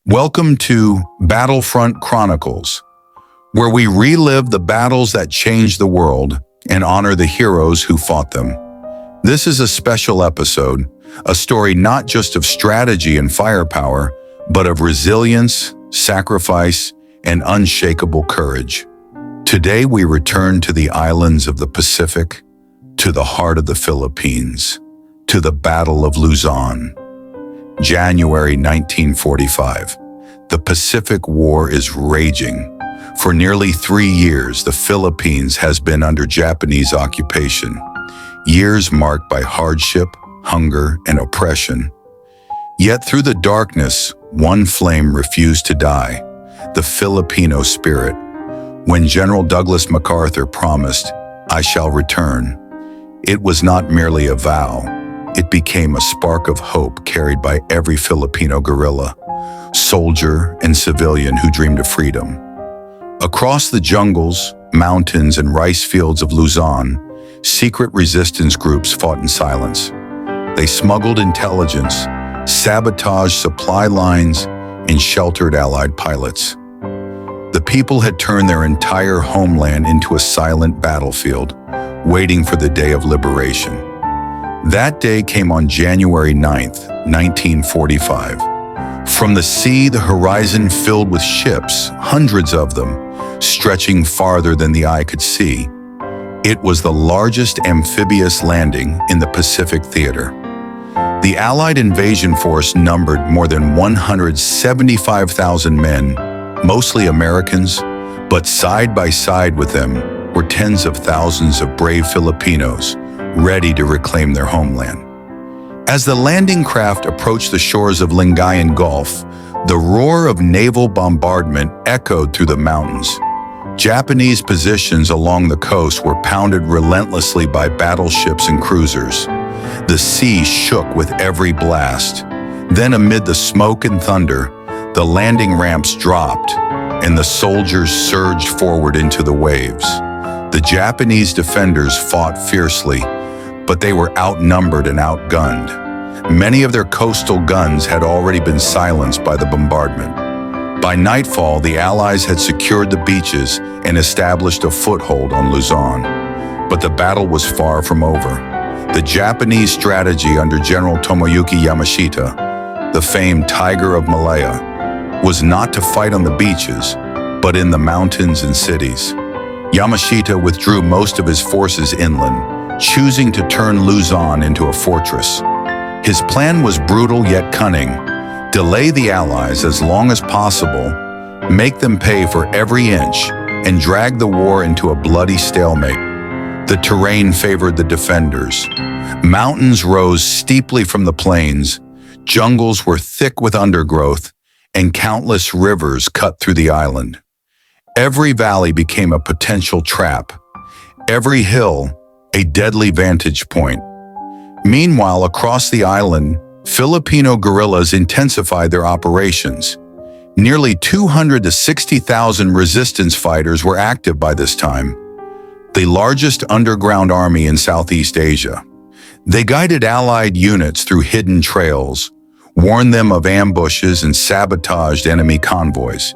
Welcome to Battlefront Chronicles, where we relive the battles that changed the world and honor the heroes who fought them. This is a special episode, a story not just of strategy and firepower, but of resilience, sacrifice, and unshakable courage. Today we return to the islands of the Pacific, to the heart of the Philippines, to the Battle of Luzon. January 1945. The Pacific War is raging. For nearly 3 years, the Philippines has been under Japanese occupation. Years marked by hardship, hunger, and oppression. Yet through the darkness, one flame refused to die, the Filipino spirit. When General Douglas MacArthur promised, "I shall return," it was not merely a vow. It became a spark of hope carried by every Filipino guerrilla, soldier, and civilian who dreamed of freedom. Across the jungles, mountains, and rice fields of Luzon, secret resistance groups fought in silence. They smuggled intelligence, sabotaged supply lines, and sheltered Allied pilots. The people had turned their entire homeland into a silent battlefield, waiting for the day of liberation. That day came on January 9th, 1945. From the sea, the horizon filled with ships, hundreds of them, stretching farther than the eye could see. It was the largest amphibious landing in the Pacific theater. The Allied invasion force numbered more than 175,000 men, mostly Americans, but side by side with them were tens of thousands of brave Filipinos, ready to reclaim their homeland. As the landing craft approached the shores of Lingayen Gulf, the roar of naval bombardment echoed through the mountains. Japanese positions along the coast were pounded relentlessly by battleships and cruisers. The sea shook with every blast. Then amid the smoke and thunder, the landing ramps dropped, and the soldiers surged forward into the waves. The Japanese defenders fought fiercely, but they were outnumbered and outgunned. Many of their coastal guns had already been silenced by the bombardment. By nightfall, the Allies had secured the beaches and established a foothold on Luzon. But the battle was far from over. The Japanese strategy under General Tomoyuki Yamashita, the famed Tiger of Malaya, was not to fight on the beaches, but in the mountains and cities. Yamashita withdrew most of his forces inland, choosing to turn Luzon into a fortress. His plan was brutal yet cunning: delay the Allies as long as possible, make them pay for every inch, and drag the war into a bloody stalemate. The terrain favored the defenders. Mountains rose steeply from the plains, jungles were thick with undergrowth, and countless rivers cut through the island. Every valley became a potential trap, every hill a deadly vantage point. Meanwhile, across the island, Filipino guerrillas intensified their operations. Nearly 200 to 60,000 resistance fighters were active by this time, the largest underground army in Southeast Asia. They guided Allied units through hidden trails, warned them of ambushes, and sabotaged enemy convoys.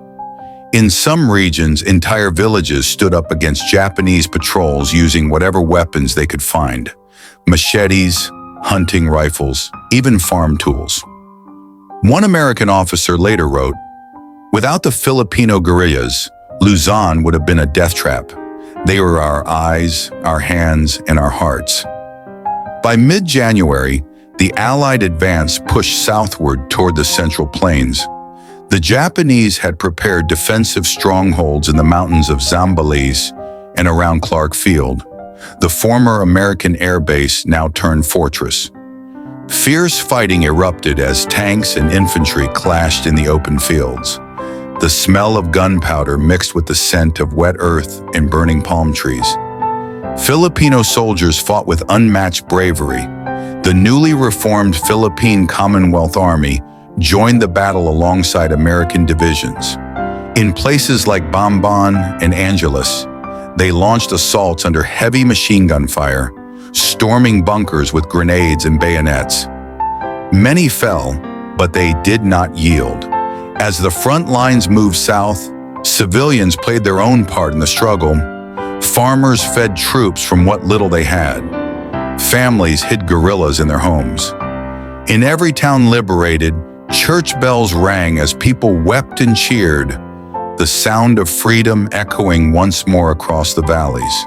In some regions, entire villages stood up against Japanese patrols using whatever weapons they could find: machetes, hunting rifles, even farm tools. One American officer later wrote, "Without the Filipino guerrillas, Luzon would have been a death trap. They were our eyes, our hands, and our hearts." By mid-January, the Allied advance pushed southward toward the Central Plains. The Japanese had prepared defensive strongholds in the mountains of Zambales and around Clark Field, the former American air base now turned fortress. Fierce fighting erupted as tanks and infantry clashed in the open fields. The smell of gunpowder mixed with the scent of wet earth and burning palm trees. Filipino soldiers fought with unmatched bravery. The newly reformed Philippine Commonwealth Army joined the battle alongside American divisions. In places like Bamban and Angeles, they launched assaults under heavy machine gun fire, storming bunkers with grenades and bayonets. Many fell, but they did not yield. As the front lines moved south, civilians played their own part in the struggle. Farmers fed troops from what little they had. Families hid guerrillas in their homes. In every town liberated, church bells rang as people wept and cheered, the sound of freedom echoing once more across the valleys.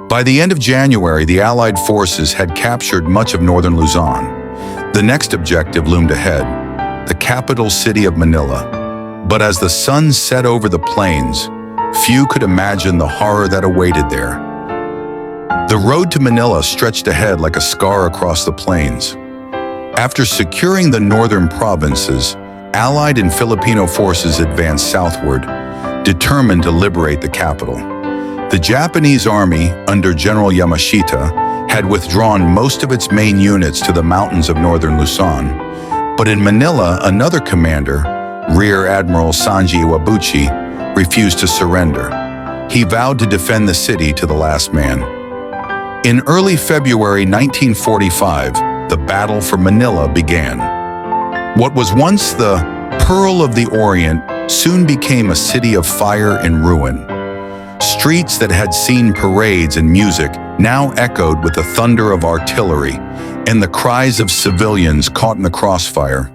By the end of January, the Allied forces had captured much of northern Luzon. The next objective loomed ahead, the capital city of Manila. But as the sun set over the plains, few could imagine the horror that awaited there. The road to Manila stretched ahead like a scar across the plains. After securing the northern provinces, Allied and Filipino forces advanced southward, determined to liberate the capital. The Japanese army, under General Yamashita, had withdrawn most of its main units to the mountains of northern Luzon. But in Manila, another commander, Rear Admiral Sanji Iwabuchi, refused to surrender. He vowed to defend the city to the last man. In early February 1945, the battle for Manila began. What was once the Pearl of the Orient soon became a city of fire and ruin. Streets that had seen parades and music now echoed with the thunder of artillery and the cries of civilians caught in the crossfire.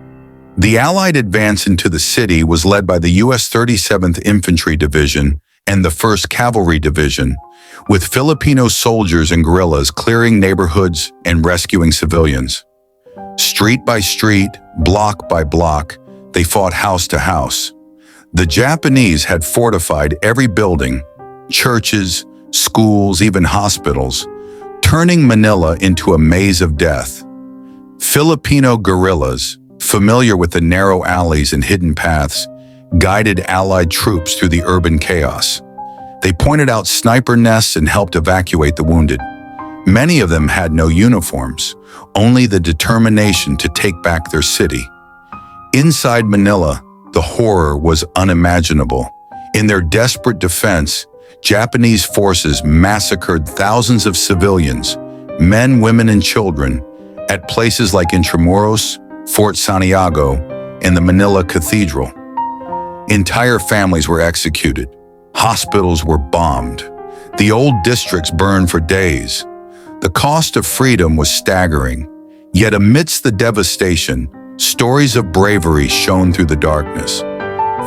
The Allied advance into the city was led by the U.S. 37th Infantry Division and the 1st Cavalry Division, with Filipino soldiers and guerrillas clearing neighborhoods and rescuing civilians. Street by street, block by block, they fought house to house. The Japanese had fortified every building, churches, schools, even hospitals, turning Manila into a maze of death. Filipino guerrillas, familiar with the narrow alleys and hidden paths, guided Allied troops through the urban chaos. They pointed out sniper nests and helped evacuate the wounded. Many of them had no uniforms, only the determination to take back their city. Inside Manila, the horror was unimaginable. In their desperate defense, Japanese forces massacred thousands of civilians, men, women, and children, at places like Intramuros, Fort Santiago, and the Manila Cathedral. Entire families were executed. Hospitals were bombed. The old districts burned for days. The cost of freedom was staggering. Yet amidst the devastation, stories of bravery shone through the darkness.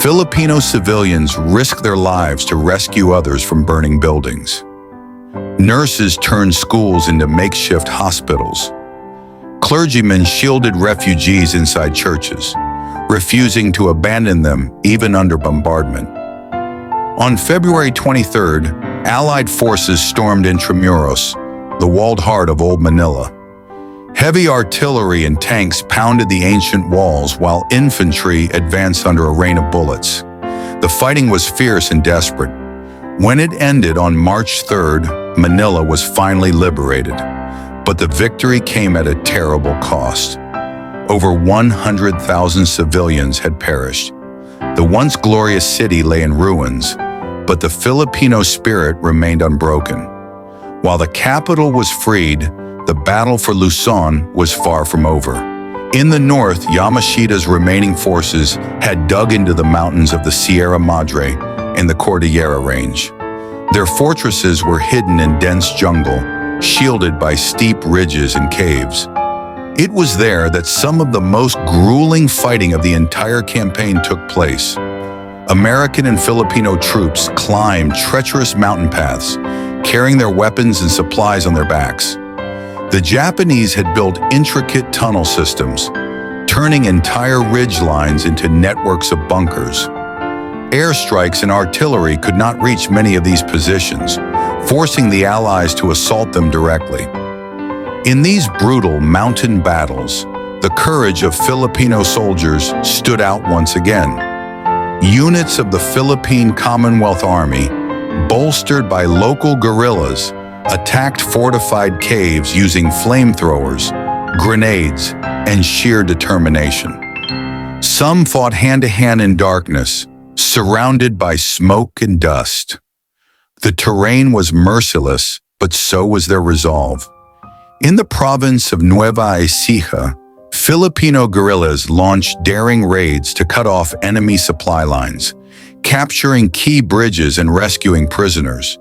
Filipino civilians risked their lives to rescue others from burning buildings. Nurses turned schools into makeshift hospitals. Clergymen shielded refugees inside churches, refusing to abandon them even under bombardment. On February 23rd, Allied forces stormed Intramuros, the walled heart of Old Manila. Heavy artillery and tanks pounded the ancient walls while infantry advanced under a rain of bullets. The fighting was fierce and desperate. When it ended on March 3rd, Manila was finally liberated. But the victory came at a terrible cost. Over 100,000 civilians had perished. The once glorious city lay in ruins, but the Filipino spirit remained unbroken. While the capital was freed, the battle for Luzon was far from over. In the north, Yamashita's remaining forces had dug into the mountains of the Sierra Madre and the Cordillera range. Their fortresses were hidden in dense jungle, shielded by steep ridges and caves. It was there that some of the most grueling fighting of the entire campaign took place. American and Filipino troops climbed treacherous mountain paths, carrying their weapons and supplies on their backs. The Japanese had built intricate tunnel systems, turning entire ridge lines into networks of bunkers. Airstrikes and artillery could not reach many of these positions, forcing the Allies to assault them directly. In these brutal mountain battles, the courage of Filipino soldiers stood out once again. Units of the Philippine Commonwealth Army, bolstered by local guerrillas, attacked fortified caves using flamethrowers, grenades, and sheer determination. Some fought hand-to-hand in darkness, surrounded by smoke and dust. The terrain was merciless, but so was their resolve. In the province of Nueva Ecija, Filipino guerrillas launched daring raids to cut off enemy supply lines, capturing key bridges and rescuing prisoners.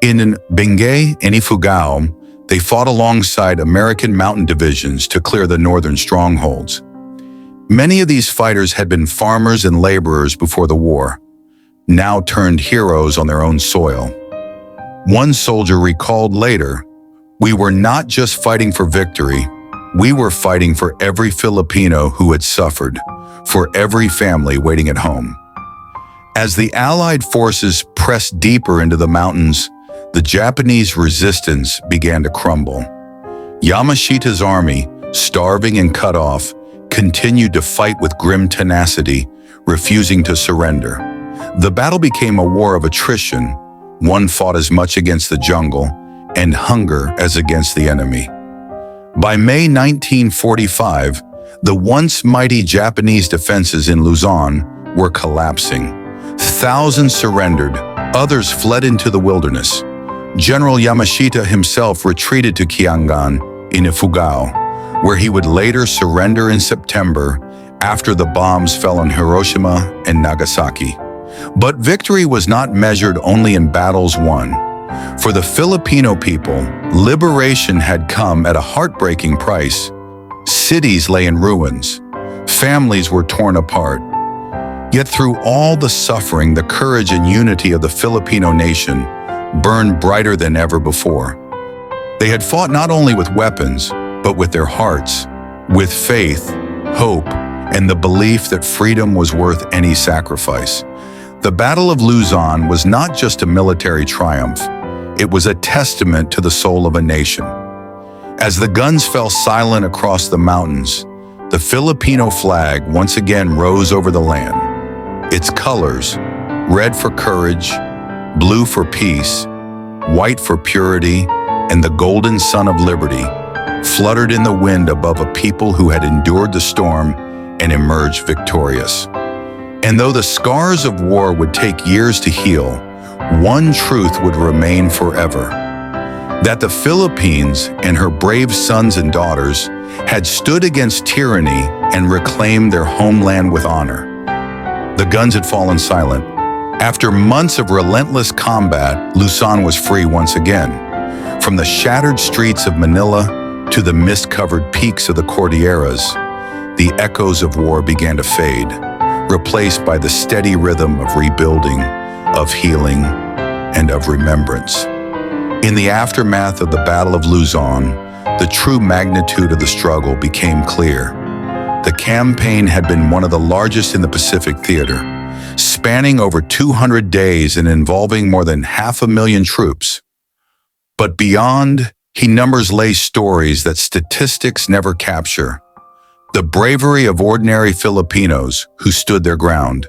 In Benguet and Ifugao, they fought alongside American mountain divisions to clear the northern strongholds. Many of these fighters had been farmers and laborers before the war, now turned heroes on their own soil. One soldier recalled later, "We were not just fighting for victory, we were fighting for every Filipino who had suffered, for every family waiting at home." As the Allied forces pressed deeper into the mountains, the Japanese resistance began to crumble. Yamashita's army, starving and cut off, continued to fight with grim tenacity, refusing to surrender. The battle became a war of attrition. One fought as much against the jungle and hunger as against the enemy. By May 1945, the once mighty Japanese defenses in Luzon were collapsing. Thousands surrendered, others fled into the wilderness. General Yamashita himself retreated to Hanggang in Ifugao, where he would later surrender in September after the bombs fell on Hiroshima and Nagasaki. But victory was not measured only in battles won. For the Filipino people, liberation had come at a heartbreaking price. Cities lay in ruins. Families were torn apart. Yet through all the suffering, the courage and unity of the Filipino nation burned brighter than ever before. They had fought not only with weapons, but with their hearts, with faith, hope, and the belief that freedom was worth any sacrifice. The Battle of Luzon was not just a military triumph, it was a testament to the soul of a nation. As the guns fell silent across the mountains, the Filipino flag once again rose over the land. Its colors, red for courage, blue for peace, white for purity, and the golden sun of liberty, fluttered in the wind above a people who had endured the storm and emerged victorious. And though the scars of war would take years to heal, one truth would remain forever: that the Philippines and her brave sons and daughters had stood against tyranny and reclaimed their homeland with honor. The guns had fallen silent. After months of relentless combat, Luzon was free once again. From the shattered streets of Manila to the mist-covered peaks of the Cordilleras, the echoes of war began to fade, replaced by the steady rhythm of rebuilding, of healing, and of remembrance. In the aftermath of the Battle of Luzon, the true magnitude of the struggle became clear. The campaign had been one of the largest in the Pacific Theater, spanning over 200 days and involving more than 500,000 troops. But beyond, numbers lay stories that statistics never capture. The bravery of ordinary Filipinos who stood their ground,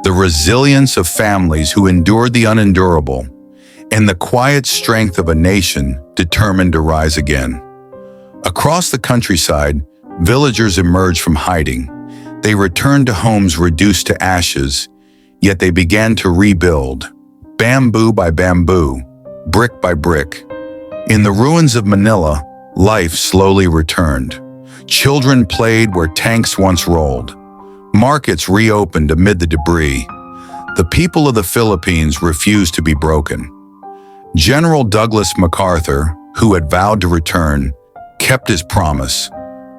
the resilience of families who endured the unendurable, and the quiet strength of a nation determined to rise again. Across the countryside, villagers emerged from hiding. They returned to homes reduced to ashes, yet they began to rebuild, bamboo by bamboo, brick by brick. In the ruins of Manila, life slowly returned. Children played where tanks once rolled. Markets reopened amid the debris. The people of the Philippines refused to be broken. General Douglas MacArthur, who had vowed to return, kept his promise,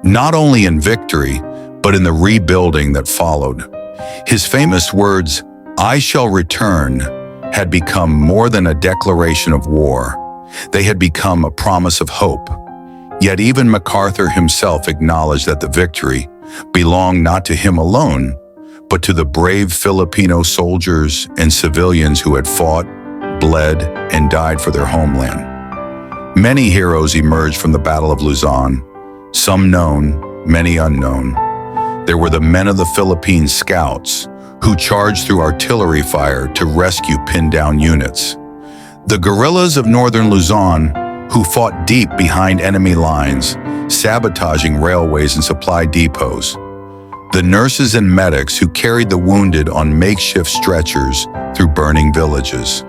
not only in victory, but in the rebuilding that followed. His famous words, "I shall return," had become more than a declaration of war. They had become a promise of hope. Yet even MacArthur himself acknowledged that the victory belonged not to him alone, but to the brave Filipino soldiers and civilians who had fought, bled, and died for their homeland. Many heroes emerged from the Battle of Luzon, some known, many unknown. There were the men of the Philippine Scouts, who charged through artillery fire to rescue pinned-down units. The guerrillas of northern Luzon, who fought deep behind enemy lines, sabotaging railways and supply depots. The nurses and medics who carried the wounded on makeshift stretchers through burning villages.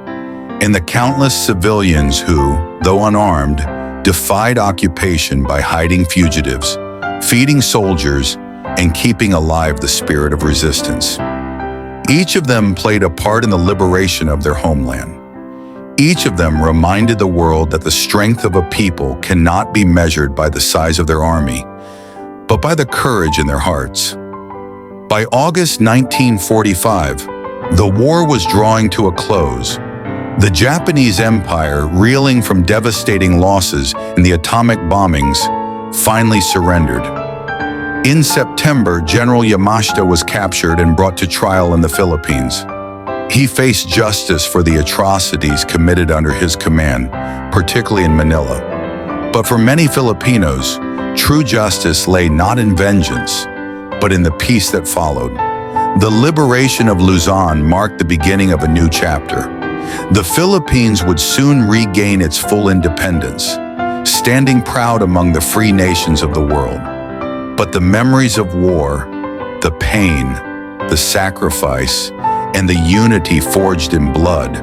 And the countless civilians who, though unarmed, defied occupation by hiding fugitives, feeding soldiers, and keeping alive the spirit of resistance. Each of them played a part in the liberation of their homeland. Each of them reminded the world that the strength of a people cannot be measured by the size of their army, but by the courage in their hearts. By August 1945, the war was drawing to a close. The Japanese Empire, reeling from devastating losses in the atomic bombings, finally surrendered. In September, General Yamashita was captured and brought to trial in the Philippines. He faced justice for the atrocities committed under his command, particularly in Manila. But for many Filipinos, true justice lay not in vengeance, but in the peace that followed. The liberation of Luzon marked the beginning of a new chapter. The Philippines would soon regain its full independence, standing proud among the free nations of the world. But the memories of war, the pain, the sacrifice, and the unity forged in blood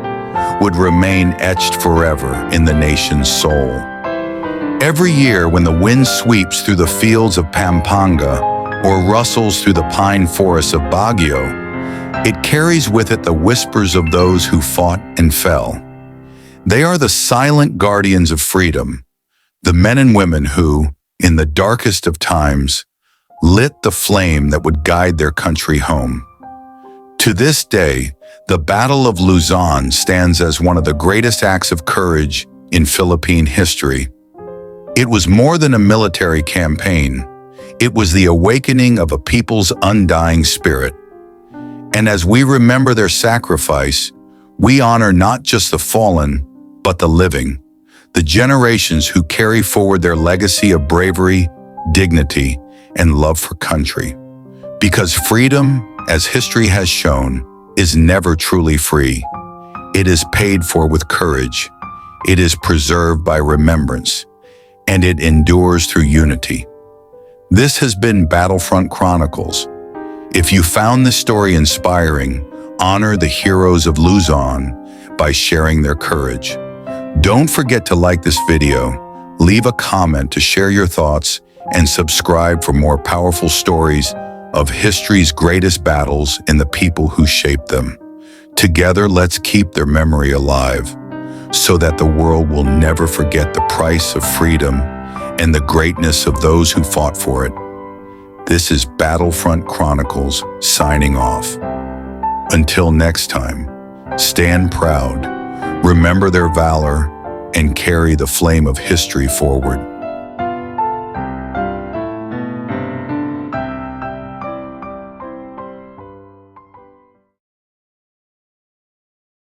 would remain etched forever in the nation's soul. Every year when the wind sweeps through the fields of Pampanga or rustles through the pine forests of Baguio, it carries with it the whispers of those who fought and fell. They are the silent guardians of freedom, the men and women who, in the darkest of times, lit the flame that would guide their country home. To this day, the Battle of Luzon stands as one of the greatest acts of courage in Philippine history. It was more than a military campaign. It was the awakening of a people's undying spirit. And as we remember their sacrifice, we honor not just the fallen, but the living, the generations who carry forward their legacy of bravery, dignity, and love for country. Because freedom, as history has shown, is never truly free. It is paid for with courage. It is preserved by remembrance, and it endures through unity. This has been Battlefront Chronicles. If you found this story inspiring, honor the heroes of Luzon by sharing their courage. Don't forget to like this video, leave a comment to share your thoughts, and subscribe for more powerful stories of history's greatest battles and the people who shaped them. Together, let's keep their memory alive so that the world will never forget the price of freedom and the greatness of those who fought for it. This is Battlefront Chronicles signing off. Until next time, stand proud, remember their valor, and carry the flame of history forward.